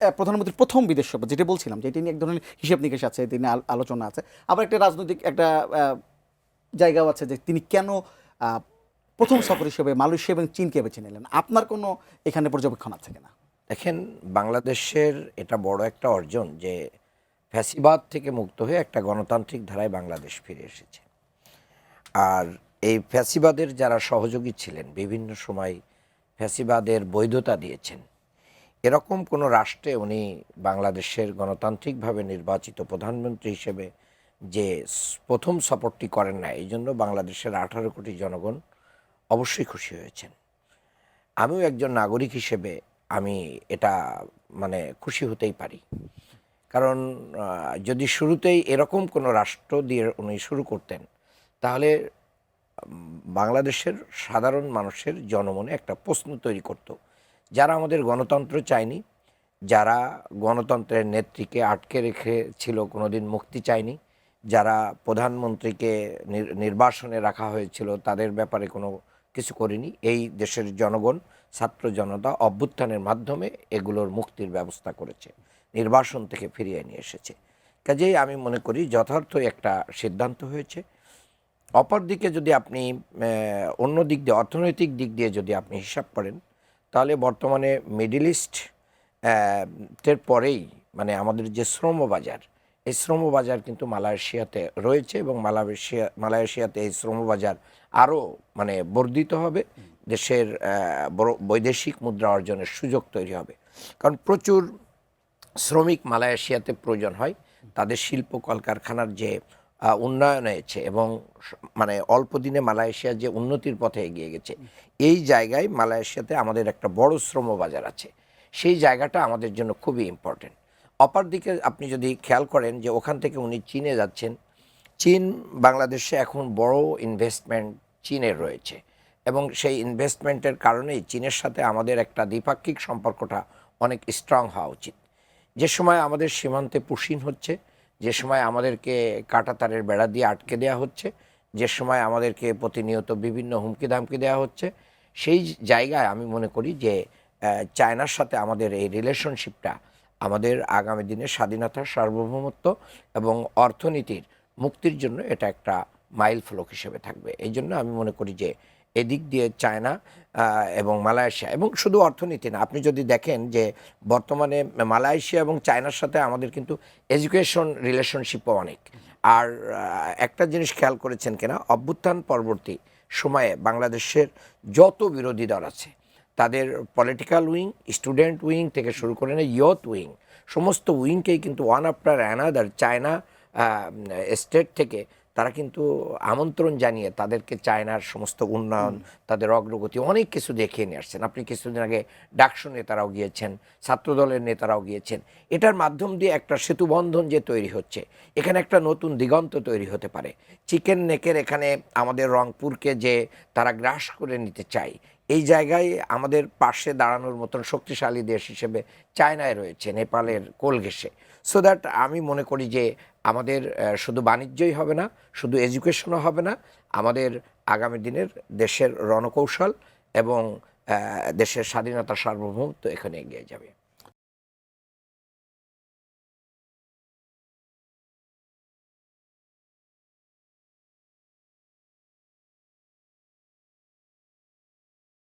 প্রধানমন্ত্রীর প্রথম বিদেশ সফর যেটা বলছিলাম যে এটি নিয়ে এক ধরনের হিসেব নিকেশ আছে, তিনি আলোচনা আছে, আবার একটা রাজনৈতিক একটা জায়গাও আছে যে তিনি কেন আহ, প্রথম সফর হিসেবে মালয়েশিয়া এবং চীনকে বেছে নিলেন। আপনার কোনো এখানে পর্যবেক্ষণ আছে কিনা? দেখেন, বাংলাদেশের এটা বড় একটা অর্জন যে ফ্যাসিবাদ থেকে মুক্ত হয়ে একটা গণতান্ত্রিক ধারায় বাংলাদেশ ফিরে এসেছে। আর এই ফ্যাসিবাদের যারা সহযোগী ছিলেন, বিভিন্ন সময় ফ্যাসিবাদের বৈধতা দিয়েছেন, এরকম কোনো রাষ্ট্রে উনি বাংলাদেশের গণতান্ত্রিকভাবে নির্বাচিত প্রধানমন্ত্রী হিসেবে যে প্রথম সফরটি করেন না, এই জন্য বাংলাদেশের 18 কোটি জনগণ অবশ্যই খুশি হয়েছেন। আমিও একজন নাগরিক হিসেবে আমি এটা মানে খুশি হতেই পারি। কারণ যদি শুরুতেই এরকম কোনো রাষ্ট্র দিয়ে উনি শুরু করতেন, তাহলে বাংলাদেশের সাধারণ মানুষের জনমনে একটা প্রশ্ন তৈরি করত, যারা আমাদের গণতন্ত্র চায়নি, যারা গণতন্ত্রের নেত্রীকে আটকে রেখেছিল, কোনোদিন মুক্তি চায়নি, যারা প্রধানমন্ত্রীকে নির্বাসনে রাখা হয়েছিল, তাদের ব্যাপারে কোনো কিছু করেনি, এই দেশের জনগণ, ছাত্র জনতা অভ্যুত্থানের মাধ্যমে এগুলোর মুক্তির ব্যবস্থা করেছে, নির্বাসন থেকে ফিরিয়ে নিয়ে এসেছে। কাজেই আমি মনে করি যথার্থই একটা সিদ্ধান্ত হয়েছে। অপরদিকে যদি আপনি অন্য দিক দিয়ে, অর্থনৈতিক দিক দিয়ে যদি আপনি হিসাব করেন, তাহলে বর্তমানে মিডল ইস্ট এর পরেই মানে আমাদের যে শ্রমবাজার, এই শ্রমবাজার কিন্তু মালয়েশিয়াতে রয়েছে, এবং মালয়েশিয়াতে এই শ্রমবাজার আরও মানে বর্ধিত হবে। দেশের বৈদেশিক মুদ্রা অর্জনের সুযোগ তৈরি হবে, কারণ প্রচুর শ্রমিক মালয়েশিয়াতে প্রয়োজন হয়। তাদের শিল্প কলকারখানার যে উন্নয়ন হয়েছে, এবং মানে অল্প দিনে মালয়েশিয়া যে উন্নতির পথে এগিয়ে গেছে, এই জায়গায় মালয়েশিয়াতে আমাদের একটা বড় শ্রম বাজার আছে। সেই জায়গাটা আমাদের জন্য খুবই ইম্পর্টেন্ট। অপরদিকে আপনি যদি খেয়াল করেন যে ওখান থেকে উনি চীনে যাচ্ছেন, চীন বাংলাদেশে এখন বড় ইনভেস্টমেন্ট চীনের রয়েছে, এবং সেই ইনভেস্টমেন্টের কারণেই চীনের সাথে আমাদের একটা দ্বিপাক্ষিক সম্পর্কটা অনেক স্ট্রং হওয়া উচিত। যে সময় আমাদের সীমান্তে পুশিন হচ্ছে, যে সময় আমাদেরকে কাঁটাতারের বেড়া দিয়ে আটকে দেওয়া হচ্ছে, যে সময় আমাদেরকে প্রতিনিয়ত বিভিন্ন হুমকি ধামকি দেওয়া হচ্ছে, সেই জায়গায় আমি মনে করি যে চায়নার সাথে আমাদের এই রিলেশনশিপটা আমাদের আগামী দিনে স্বাধীনতার সার্বভৌমত্ব এবং অর্থনীতির মুক্তির জন্য এটা একটা মাইল ফলক হিসেবে থাকবে। এই জন্য আমি মনে করি যে এদিক দিয়ে চায়না এবং মালয়েশিয়া, এবং শুধু অর্থনীতি না, আপনি যদি দেখেন যে বর্তমানে মালয়েশিয়া এবং চায়নার সাথে আমাদের কিন্তু এডুকেশন রিলেশনশিপও অনেক। আর একটা জিনিস খেয়াল করেছেন কিনা, অভ্যুত্থান পরবর্তী সময়ে বাংলাদেশের যত বিরোধী দল আছে, তাদের পলিটিক্যাল উইং, স্টুডেন্ট উইং থেকে শুরু করে না ইয়থ উইং, সমস্ত উইংকেই কিন্তু one after another China state থেকে তারা কিন্তু আমন্ত্রণ জানিয়ে তাদেরকে চায়নার সমস্ত উন্নয়ন, তাদের অগ্রগতি অনেক কিছু দেখিয়ে নিয়ে আসছেন। আপনি কিছুদিন আগে ডাকসু নেতারাও গিয়েছেন, ছাত্রদলের নেতারাও গিয়েছেন। এটার মাধ্যম দিয়ে একটা সেতুবন্ধন যে তৈরি হচ্ছে, এখানে একটা নতুন দিগন্ত তৈরি হতে পারে। চিকেন নেকের এখানে আমাদের রংপুরকে যে তারা গ্রাস করে নিতে চায়, এই জায়গায় আমাদের পাশে দাঁড়ানোর মতন শক্তিশালী দেশ হিসেবে চায়নায় রয়েছে, নেপালের কোল ঘেঁষে। সো দ্যাট আমি মনে করি যে আমাদের শুধু বাণিজ্যই হবে না, শুধু এডুকেশনও হবে না, আমাদের আগামী দিনের দেশের রণকৌশল এবং দেশের স্বাধীনতা সার্বভৌমত্ব এখানে এগিয়ে যাবে।